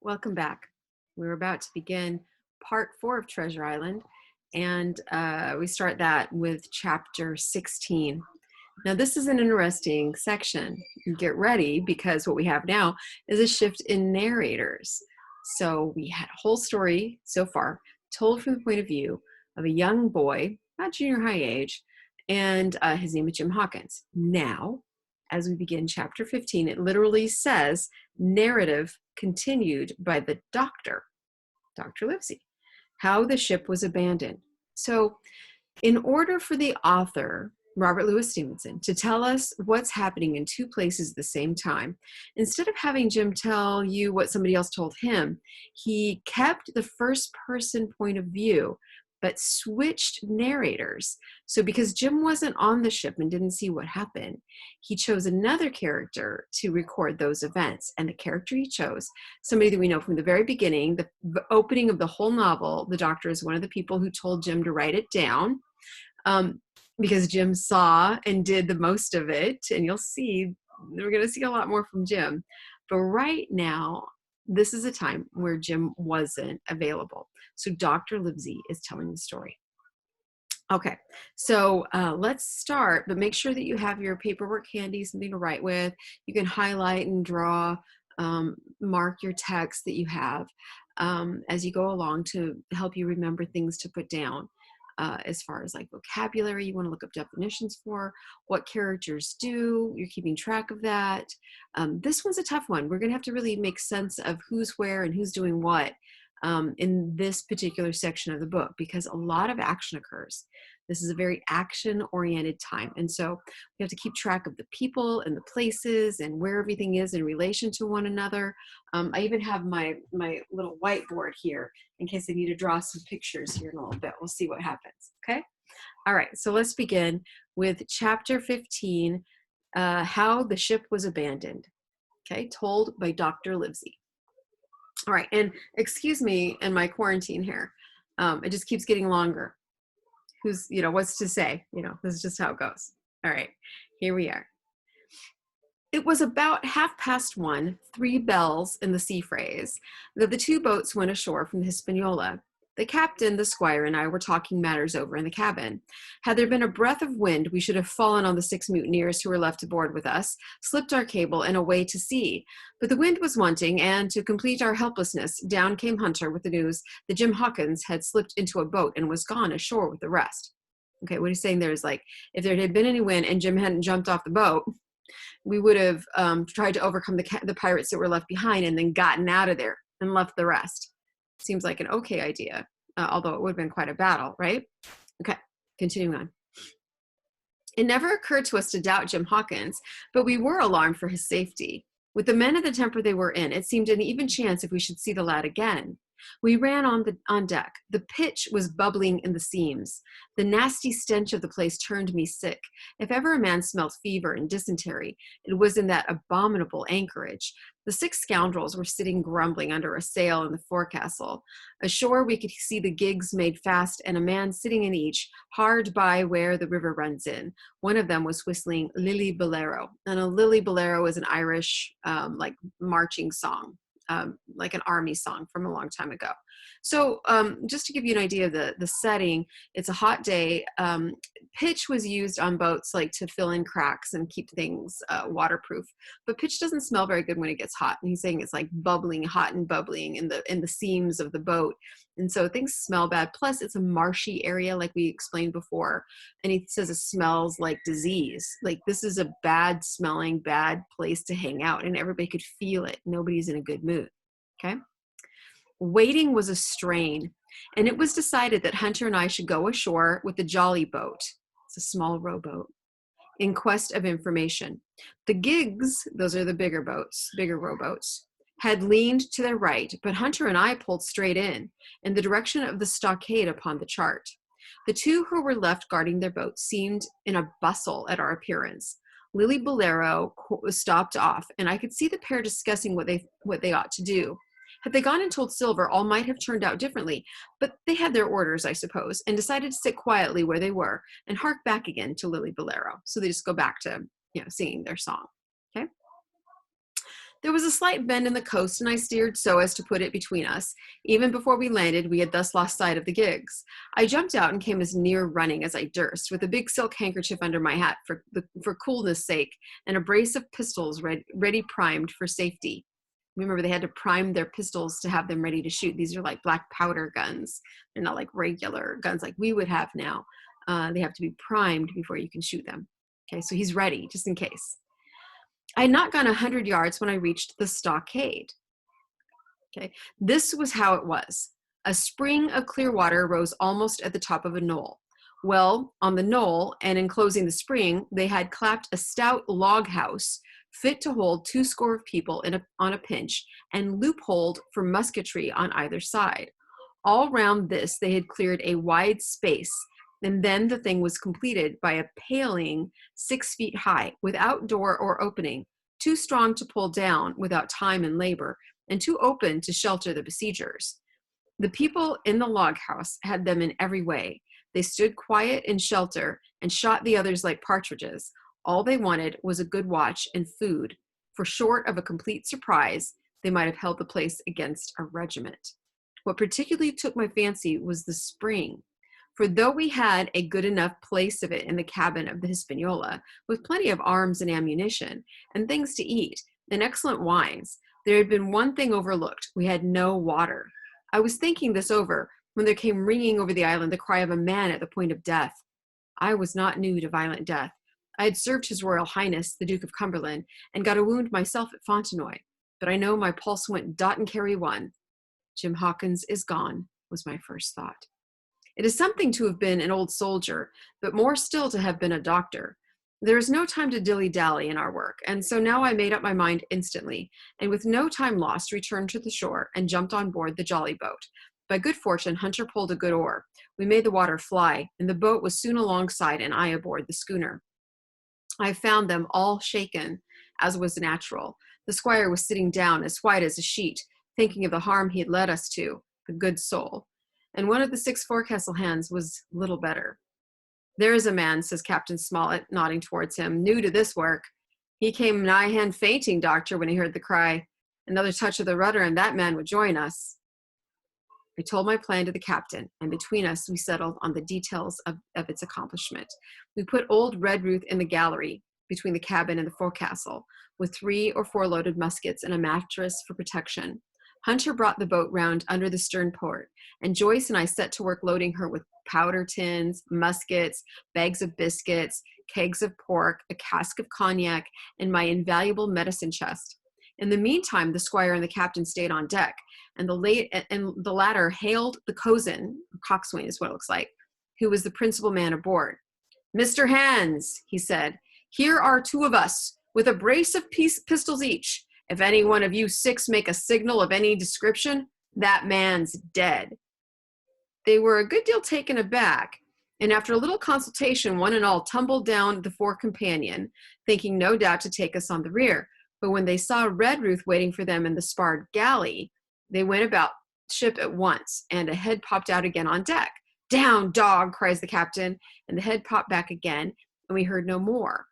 Welcome back. We're about to begin part 4 of Treasure Island, and we start that with chapter 16. Now, this is an interesting section. Get ready, because what we have now is a shift in narrators. So we had a whole story so far told from the point of view of a young boy, not junior high age, and his name is Jim Hawkins. Now, as we begin chapter 15, it literally says narrative continued by the doctor, Dr. Livesey, how the ship was abandoned. So in order for the author, Robert Louis Stevenson, to tell us what's happening in two places at the same time, instead of having Jim tell you what somebody else told him, he kept the first person point of view, but switched narrators. So because Jim wasn't on the ship and didn't see what happened, he chose another character to record those events. And the character he chose, somebody that we know from the very beginning, the opening of the whole novel, the doctor is one of the people who told Jim to write it down. Because Jim saw and did the most of it, and you'll see, we're going to see a lot more from Jim. But right now, this is a time where Jim wasn't available. So Dr. Livesey is telling the story. Okay, so let's start, but make sure that you have your paperwork handy, something to write with. You can highlight and draw, mark your text that you have as you go along to help you remember things to put down. As far as like vocabulary, you want to look up definitions for what characters do. You're keeping track of that. This one's a tough one. We're going to have to really make sense of who's where and who's doing what in this particular section of the book, because a lot of action occurs. This is a very action-oriented time. And so we have to keep track of the people and the places and where everything is in relation to one another. I even have my little whiteboard here in case I need to draw some pictures here in a little bit. We'll see what happens, okay? All right, so let's begin with chapter 15, How the Ship Was Abandoned, okay, told by Dr. Livesey. All right, and excuse me and my quarantine here. It just keeps getting longer. What's to say? This is just how it goes. All right, here we are. It was about 1:30, 3 bells in the sea phrase, that the two boats went ashore from the Hispaniola. The captain, the squire, and I were talking matters over in the cabin. Had there been a breath of wind, we should have fallen on the 6 mutineers who were left aboard with us, slipped our cable, and away to sea. But the wind was wanting, and to complete our helplessness, down came Hunter with the news that Jim Hawkins had slipped into a boat and was gone ashore with the rest. Okay, what he's saying there is like, if there had been any wind and Jim hadn't jumped off the boat, we would have tried to overcome the pirates that were left behind and then gotten out of there and left the rest. Seems like an okay idea, although it would have been quite a battle, right? Okay, continuing on. It never occurred to us to doubt Jim Hawkins, but we were alarmed for his safety. With the men of the temper they were in, it seemed an even chance if we should see the lad again. We ran on deck. The pitch was bubbling in the seams. The nasty stench of the place turned me sick. If ever a man smelt fever and dysentery, it was in that abominable anchorage. The 6 scoundrels were sitting grumbling under a sail in the forecastle. Ashore we could see the gigs made fast and a man sitting in each, hard by where the river runs in. One of them was whistling Lily Bolero. And a Lily Bolero is an Irish marching song. Like an army song from a long time ago. So just to give you an idea of the setting, it's a hot day. Pitch was used on boats like to fill in cracks and keep things waterproof. But pitch doesn't smell very good when it gets hot. And he's saying it's like bubbling, hot and bubbling in the seams of the boat. And so things smell bad. Plus, it's a marshy area, like we explained before. And he says it smells like disease. Like this is a bad smelling, bad place to hang out. And everybody could feel it. Nobody's in a good mood. Okay. Waiting was a strain. And it was decided that Hunter and I should go ashore with the jollyboat. It's a small rowboat. In quest of information. The gigs, those are the bigger rowboats, had leaned to their right, but Hunter and I pulled straight in the direction of the stockade upon the chart. The 2 who were left guarding their boat seemed in a bustle at our appearance. Lily Bolero stopped off, and I could see the pair discussing what they ought to do. Had they gone and told Silver, all might have turned out differently, but they had their orders, I suppose, and decided to sit quietly where they were and hark back again to Lily Bolero. So they just go back to, singing their song. Okay. There was a slight bend in the coast, and I steered so as to put it between us. Even before we landed, we had thus lost sight of the gigs. I jumped out and came as near running as I durst, with a big silk handkerchief under my hat for coolness' sake, and a brace of pistols ready primed for safety. Remember, they had to prime their pistols to have them ready to shoot. These are like black powder guns. They're not like regular guns like we would have now. They have to be primed before you can shoot them. Okay, so he's ready, just in case. I had not gone 100 yards when I reached the stockade. Okay, this was how it was. A spring of clear water rose almost at the top of a knoll. Well, on the knoll and enclosing the spring, they had clapped a stout log house fit to hold 20 people on a pinch, and loopholed for musketry on either side. All round this they had cleared a wide space, and then the thing was completed by a paling 6 feet high, without door or opening, too strong to pull down without time and labor, and too open to shelter the besiegers. The people in the log house had them in every way. They stood quiet in shelter and shot the others like partridges. All they wanted was a good watch and food, for short of a complete surprise, they might have held the place against a regiment. What particularly took my fancy was the spring. For though we had a good enough place of it in the cabin of the Hispaniola, with plenty of arms and ammunition, and things to eat, and excellent wines, there had been one thing overlooked. We had no water. I was thinking this over when there came ringing over the island the cry of a man at the point of death. I was not new to violent death. I had served His Royal Highness, the Duke of Cumberland, and got a wound myself at Fontenoy, but I know my pulse went dot and carry one. Jim Hawkins is gone, was my first thought. It is something to have been an old soldier, but more still to have been a doctor. There is no time to dilly-dally in our work, and so now I made up my mind instantly, and with no time lost returned to the shore and jumped on board the jollyboat. By good fortune, Hunter pulled a good oar. We made the water fly, and the boat was soon alongside and I aboard the schooner. I found them all shaken, as was natural. The squire was sitting down as white as a sheet, thinking of the harm he had led us to, the good soul. And one of the 6 forecastle hands was little better. There is a man, says Captain Smollett, nodding towards him, new to this work. He came nigh hand fainting, doctor, when he heard the cry. Another touch of the rudder and that man would join us. I told my plan to the captain, and between us we settled on the details of its accomplishment. We put old Redruth in the gallery, between the cabin and the forecastle, with 3 or 4 loaded muskets and a mattress for protection. Hunter brought the boat round under the stern port, and Joyce and I set to work loading her with powder tins, muskets, bags of biscuits, kegs of pork, a cask of cognac, and my invaluable medicine chest. In the meantime, the squire and the captain stayed on deck, and the latter hailed the coxswain is what it looks like, who was the principal man aboard. Mr. Hands, he said, here are 2 of us, with a brace of pistols each. If any one of you 6 make a signal of any description, that man's dead. They were a good deal taken aback, and after a little consultation, one and all tumbled down the fore companion, thinking no doubt to take us on the rear. But when they saw Redruth waiting for them in the sparred galley, they went about ship at once, and a head popped out again on deck. Down, dog, cries the captain, and the head popped back again, and we heard no more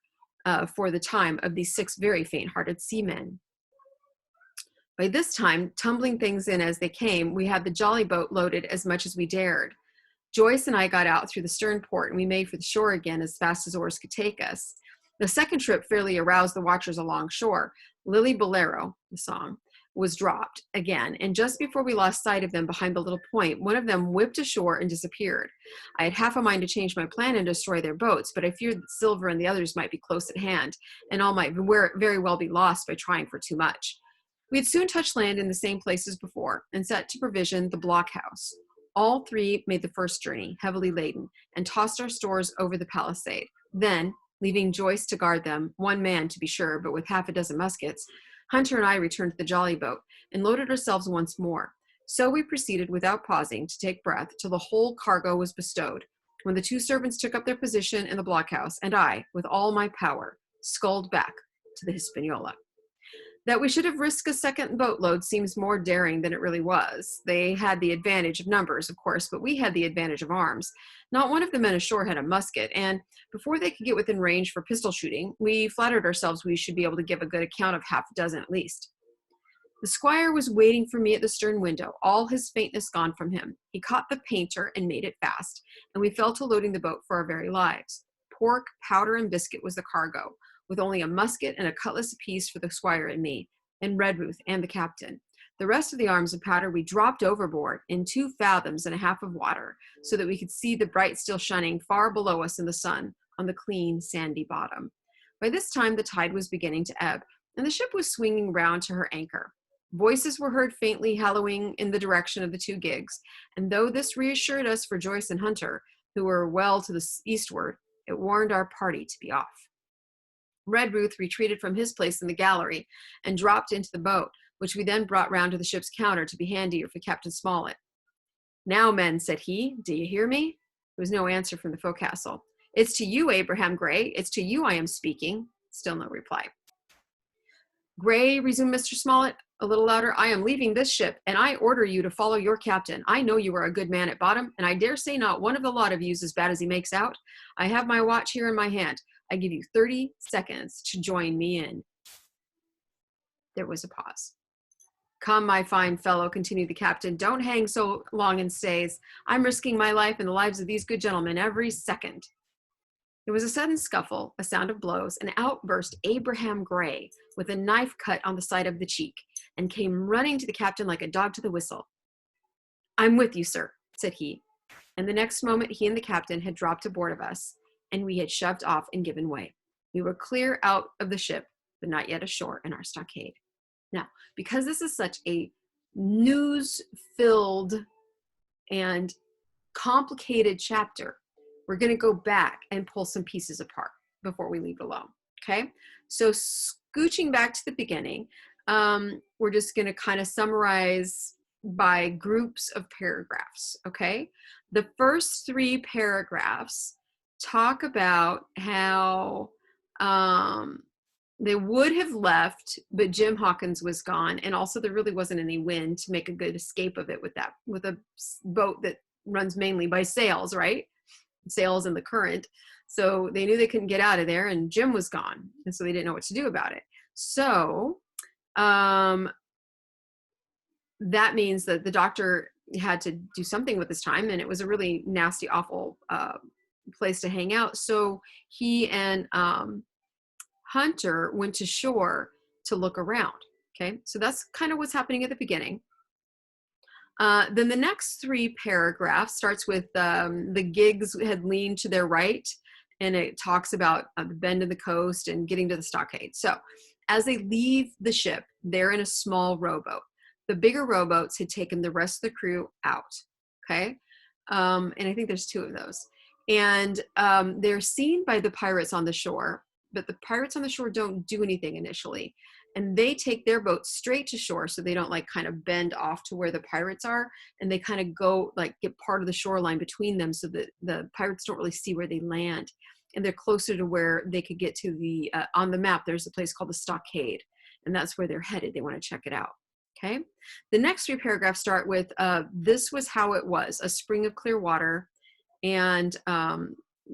for the time of these 6 very faint-hearted seamen. By this time, tumbling things in as they came, we had the jolly boat loaded as much as we dared. Joyce and I got out through the stern port, and we made for the shore again as fast as oars could take us. The second trip fairly aroused the watchers along shore. Lily Bolero, the song, was dropped again, and just before we lost sight of them behind the little point, one of them whipped ashore and disappeared. I had half a mind to change my plan and destroy their boats, but I feared that Silver and the others might be close at hand, and all might very well be lost by trying for too much. We had soon touched land in the same place as before, and set to provision the blockhouse. All 3 made the first journey, heavily laden, and tossed our stores over the palisade. Then, leaving Joyce to guard them, 1 man to be sure, but with half a dozen muskets, Hunter and I returned to the jolly boat and loaded ourselves once more. So we proceeded without pausing to take breath till the whole cargo was bestowed, when the 2 servants took up their position in the blockhouse, and I, with all my power, sculled back to the Hispaniola. That we should have risked a second boatload seems more daring than it really was. They had the advantage of numbers, of course, but we had the advantage of arms. Not one of the men ashore had a musket, and before they could get within range for pistol shooting, we flattered ourselves we should be able to give a good account of half a dozen at least. The squire was waiting for me at the stern window, all his faintness gone from him. He caught the painter and made it fast, and we fell to loading the boat for our very lives. Pork, powder, and biscuit was the cargo, with only a musket and a cutlass apiece for the squire and me, and Redruth and the captain. The rest of the arms and powder we dropped overboard in 2 fathoms and a half of water, so that we could see the bright steel shining far below us in the sun on the clean, sandy bottom. By this time, the tide was beginning to ebb, and the ship was swinging round to her anchor. Voices were heard faintly hallooing in the direction of the 2 gigs, and though this reassured us for Joyce and Hunter, who were well to the eastward, it warned our party to be off. Redruth retreated from his place in the gallery and dropped into the boat, which we then brought round to the ship's counter to be handier for Captain Smollett. "Now, men," said he, "do you hear me?" There was no answer from the forecastle. "It's to you, Abraham Gray. It's to you I am speaking." Still no reply. "Gray," resumed Mr. Smollett, a little louder, "I am leaving this ship, and I order you to follow your captain. I know you are a good man at bottom, and I dare say not one of the lot of you is as bad as he makes out. I have my watch here in my hand. I give you 30 seconds to join me in." There was a pause. "Come, my fine fellow," continued the captain, "don't hang so long in stays. I'm risking my life and the lives of these good gentlemen every second." There was a sudden scuffle, a sound of blows, and out burst Abraham Gray with a knife cut on the side of the cheek, and came running to the captain like a dog to the whistle. "I'm with you, sir," said he, and the next moment he and the captain had dropped aboard of us, and we had shoved off and given way. We were clear out of the ship, but not yet ashore in our stockade. Now, because this is such a news-filled and complicated chapter, we're going to go back and pull some pieces apart before we leave alone, okay? So scooching back to the beginning, we're just going to kind of summarize by groups of paragraphs, okay? The first 3 paragraphs talk about how they would have left, but Jim Hawkins was gone, and also there really wasn't any wind to make a good escape of it with a boat that runs mainly by sails, right? Sails and the current. So they knew they couldn't get out of there, and Jim was gone, and so they didn't know what to do about it. So that means that the doctor had to do something with his time, and it was a really nasty, awful place to hang out. So he and Hunter went to shore to look around. Okay, so that's kind of what's happening at the beginning. Then the next 3 paragraphs starts with the gigs had leaned to their right, and it talks about the bend in the coast and getting to the stockade. So as they leave the ship, they're in a small rowboat. The bigger rowboats had taken the rest of the crew out, okay? And I think there's 2 of those. And they're seen by the pirates on the shore, but the pirates on the shore don't do anything initially. And they take their boat straight to shore, so they don't like kind of bend off to where the pirates are, and they kind of go like get part of the shoreline between them, so that the pirates don't really see where they land, and they're closer to where they could get to the on the map. There's a place called the Stockade, and that's where they're headed. They want to check it out. Okay, the next 3 paragraphs start with this was how it was, a spring of clear water, and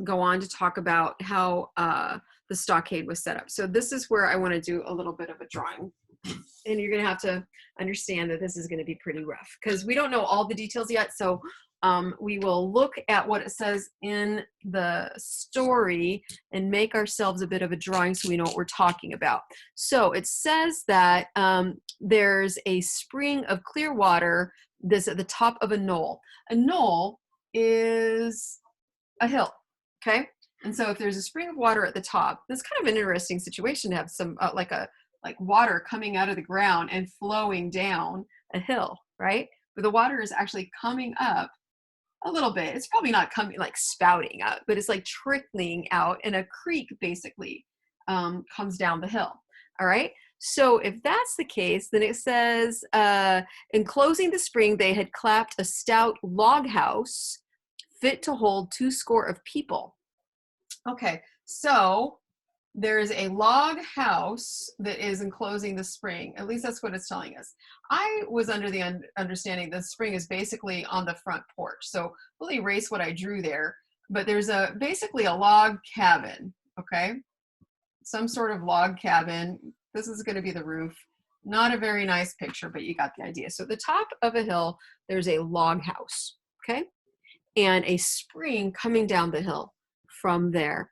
go on to talk about how the stockade was set up. So this is where I want to do a little bit of a drawing, and you're going to have to understand that this is going to be pretty rough because we don't know all the details yet. So we will look at what it says in the story and make ourselves a bit of a drawing so we know what we're talking about. So it says that there's a spring of clear water that's at the top of a knoll. A knoll is a hill, okay? And so if there's a spring of water at the top, that's kind of an interesting situation to have some like water coming out of the ground and flowing down a hill, right? But the water is actually coming up a little bit. It's probably not coming like spouting up, but it's like trickling out, and a creek basically comes down the hill. All right. So if that's the case, then it says, enclosing the spring, they had clapped a stout log house fit to hold 200 of people. Okay, so there's a log house that is enclosing the spring. At least that's what it's telling us. I was under the understanding the spring is basically on the front porch. So we'll erase what I drew there, but there's basically a log cabin, okay? Some sort of log cabin. This is going to be the roof. Not a very nice picture, but you got the idea. So at the top of a hill, there's a log house, okay? And a spring coming down the hill from there.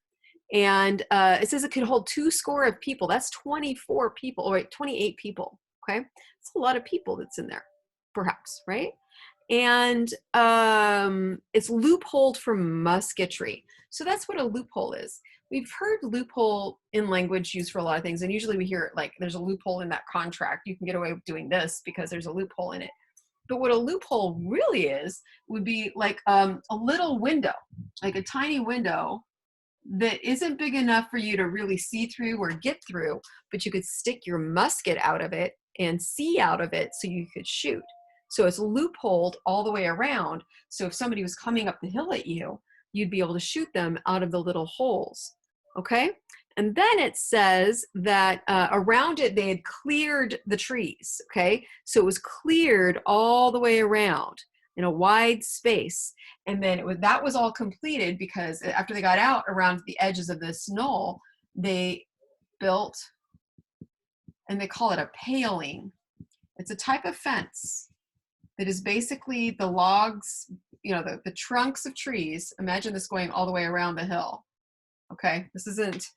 And it says it could hold 2 score of people. That's 24 people, or 28 people, okay? It's a lot of people that's in there, perhaps, right? And it's loopholed for musketry. So that's what a loophole is. We've heard loophole in language used for a lot of things, and usually we hear it like there's a loophole in that contract. You can get away with doing this because there's a loophole in it. But what a loophole really is would be like a little window, like a tiny window that isn't big enough for you to really see through or get through, but you could stick your musket out of it and see out of it so you could shoot. So it's loopholed all the way around. So if somebody was coming up the hill at you, you'd be able to shoot them out of the little holes. Okay? And then it says that around it, they had cleared the trees. Okay? So it was cleared all the way around in a wide space. And then that was all completed because after they got out around the edges of this knoll, they built, and they call it a paling. It's a type of fence that is basically the logs, the trunks of trees. Imagine this going all the way around the hill. Okay, this isn't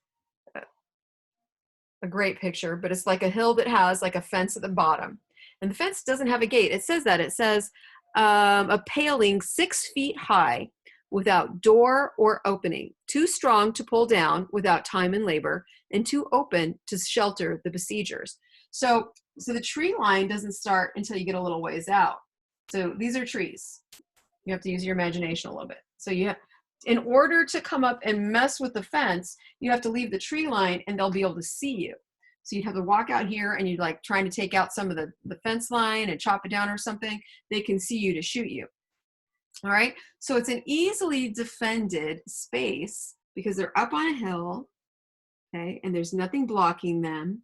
a great picture, but it's like a hill that has like a fence at the bottom. And the fence doesn't have a gate. It says that. It says a paling 6 feet high without door or opening, too strong to pull down without time and labor, and too open to shelter the besiegers. So the tree line doesn't start until you get a little ways out. So these are trees. You have to use your imagination a little bit. So in order to come up and mess with the fence, you have to leave the tree line and they'll be able to see you. So you'd have to walk out here and you'd like trying to take out some of the fence line and chop it down or something. They can see you to shoot you. All right. So it's an easily defended space because they're up on a hill. Okay. And there's nothing blocking them.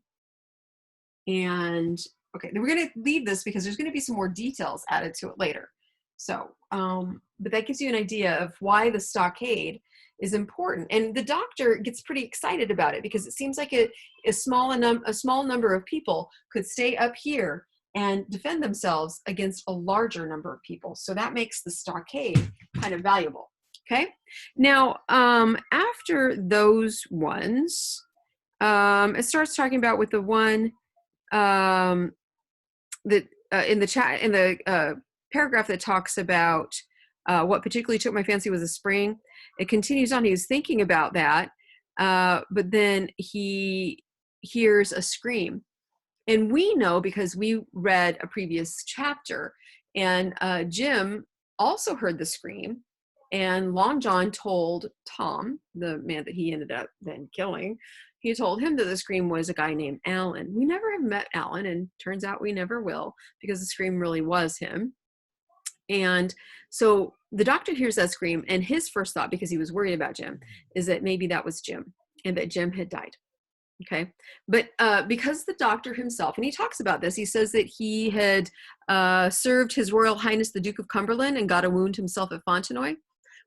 And okay, then we're going to leave this because there's going to be some more details added to it later. So, but that gives you an idea of why the stockade is important. And the doctor gets pretty excited about it because it seems like a small number of people could stay up here and defend themselves against a larger number of people. So that makes the stockade kind of valuable. Okay. Now, after those ones, it starts talking about with the one that in the paragraph that talks about what particularly took my fancy was a spring. It continues on. He was thinking about that, but then he hears a scream. And we know because we read a previous chapter, and Jim also heard the scream. And Long John told Tom, the man that he ended up then killing, he told him that the scream was a guy named Alan. We never have met Alan, and turns out we never will because the scream really was him. And so the doctor hears that scream, and his first thought, because he was worried about Jim, is that maybe that was Jim and that Jim had died. Okay. But because the doctor himself, and he talks about this, he says that he had served His Royal Highness the Duke of Cumberland and got a wound himself at Fontenoy.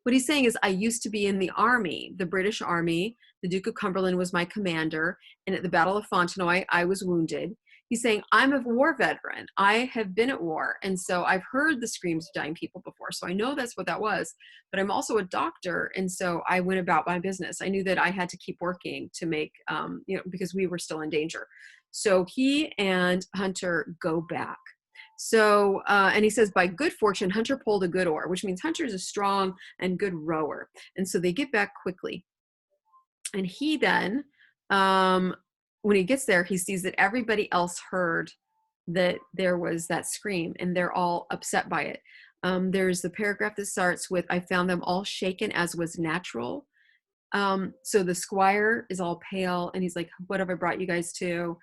What he's saying is, I used to be in the army, the British Army. The Duke of Cumberland was my commander. And at the Battle of Fontenoy, I was wounded. He's saying, I'm a war veteran. I have been at war. And so I've heard the screams of dying people before. So I know that's what that was. But I'm also a doctor. And so I went about my business. I knew that I had to keep working to make, because we were still in danger. So he and Hunter go back. So, and he says, by good fortune, Hunter pulled a good oar, which means Hunter is a strong and good rower. And so they get back quickly. And he then, when he gets there, he sees that everybody else heard that there was that scream, and they're all upset by it. There's the paragraph that starts with, I found them all shaken as was natural. So the squire is all pale, and he's like, what have I brought you guys to?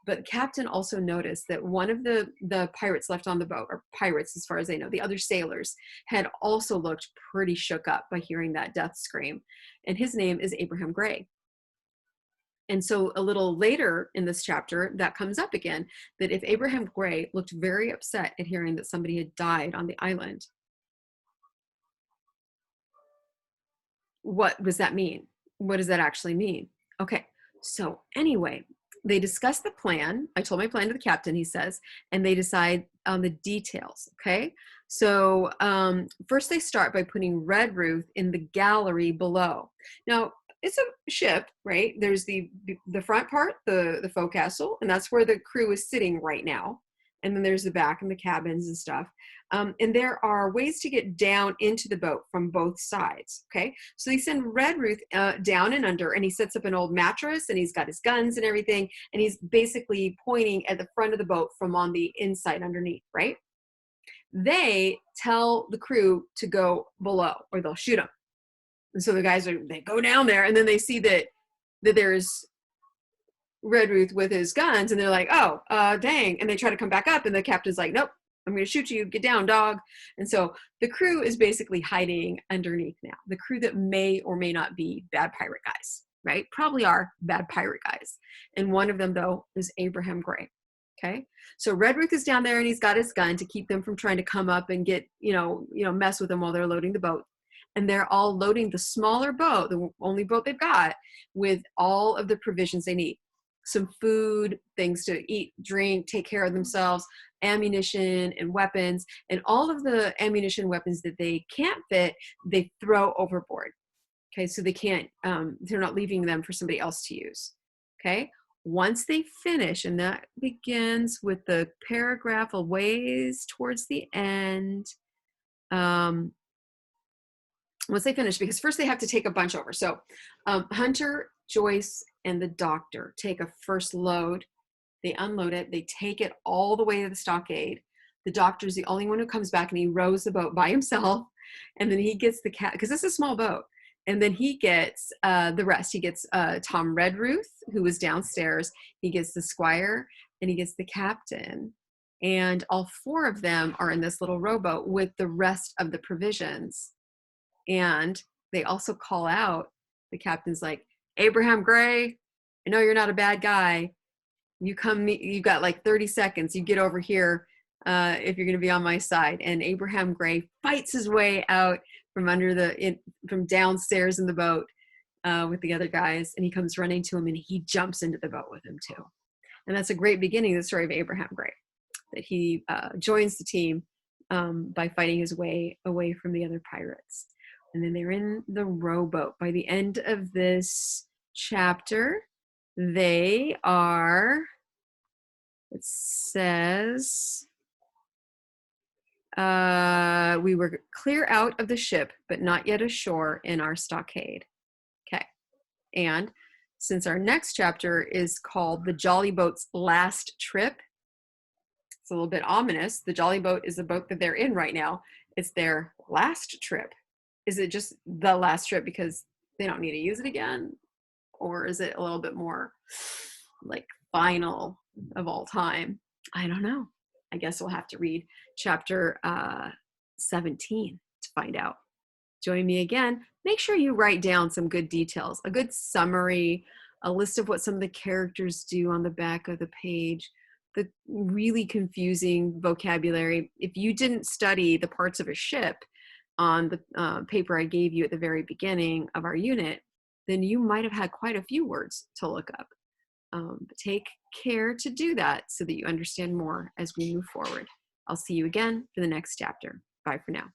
But Captain also noticed that one of the pirates left on the boat, or pirates as far as they know, the other sailors, had also looked pretty shook up by hearing that death scream. And his name is Abraham Gray. And so a little later in this chapter, that comes up again, that if Abraham Gray looked very upset at hearing that somebody had died on the island, what does that mean? What does that actually mean? Okay, so anyway, they discuss the plan. I told my plan to the captain, he says, and they decide on the details. Okay. So first they start by putting Redruth in the gallery below. Now it's a ship, right? There's the front part, the forecastle, and that's where the crew is sitting right now. And then there's the back and the cabins and stuff. And there are ways to get down into the boat from both sides, okay? So they send Redruth down and under, and he sets up an old mattress, and he's got his guns and everything, and he's basically pointing at the front of the boat from on the inside underneath, right? They tell the crew to go below, or they'll shoot them. And so the guys they go down there, and then they see that there's Redruth with his guns, and they're like, oh, dang. And they try to come back up, and the captain's like, nope, I'm going to shoot you. Get down, dog. And so the crew is basically hiding underneath now. The crew that may or may not be bad pirate guys, right? Probably are bad pirate guys. And one of them, though, is Abraham Gray. Okay. So Redruth is down there, and he's got his gun to keep them from trying to come up and get, mess with them while they're loading the boat. And they're all loading the smaller boat, the only boat they've got, with all of the provisions they need. Some food, things to eat, drink, take care of themselves, ammunition and weapons, and all of the ammunition and weapons that they can't fit, they throw overboard. Okay, so they can't, they're not leaving them for somebody else to use. Okay, once they finish, and that begins with the paragraph a ways towards the end. Once they finish, because first they have to take a bunch over. So Hunter, Joyce, and the doctor take a first load. They unload it. They take it all the way to the stockade. The doctor's the only one who comes back, and he rows the boat by himself. And then he gets the cat, because it's a small boat. And then he gets the rest. He gets Tom Redruth, who was downstairs. He gets the squire, and he gets the captain. And all four of them are in this little rowboat with the rest of the provisions. And they also call out, the captain's like, Abraham Gray, I know you're not a bad guy. You got like 30 seconds. You get over here if you're going to be on my side. And Abraham Gray fights his way out from from downstairs in the boat with the other guys. And he comes running to him, and he jumps into the boat with him too. And that's a great beginning of the story of Abraham Gray, that he joins the team by fighting his way away from the other pirates. And then they're in the rowboat. By the end of this chapter, they are, it says, we were clear out of the ship, but not yet ashore in our stockade. Okay. And since our next chapter is called The Jollyboat's Last Trip, it's a little bit ominous. The Jollyboat is the boat that they're in right now. It's their last trip. Is it just the last trip because they don't need to use it again? Or is it a little bit more like final of all time? I don't know. I guess we'll have to read chapter 17 to find out. Join me again. Make sure you write down some good details, a good summary, a list of what some of the characters do on the back of the page, the really confusing vocabulary. If you didn't study the parts of a ship on the paper I gave you at the very beginning of our unit, then you might have had quite a few words to look up. But take care to do that so that you understand more as we move forward. I'll see you again for the next chapter. Bye for now.